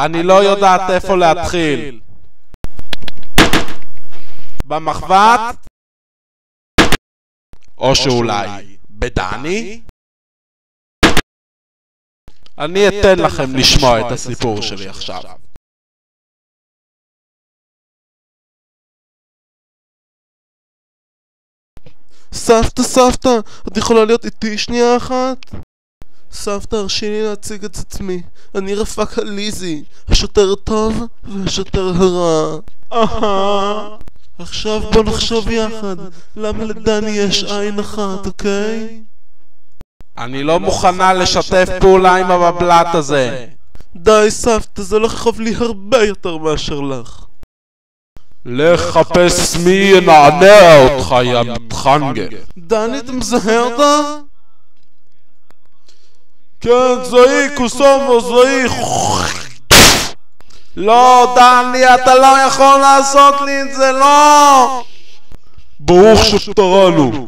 אני לא יודעת איפה להתחיל. במחבת? או שאולי בדני? אני אתן לכם לשמוע את הסיפור שלי עכשיו. סבתא, את יכולה להיות איתי שנייה אחת? סבתא, הרשי לי להציג את עצמי. אני רפ"ק הליזי, השוטר הטוב והשוטר הרע. עכשיו בוא נחשוב יחד, למה לדני יש עין אחת, אוקיי? אני לא מוכנה לשתף פעולה עם המבלט הזה. די סבתא, זה הולך לכאוב לי הרבה יותר מאשר לך. לך חפש מי ינענע אותך, יא מתחנגר. דני, אתה מזהה אותה? כן, זוהי, קוסומו, זוהי. לא, דני, אתה לא יכול לעשות לי את זה, לא! ברוך שפטרנו.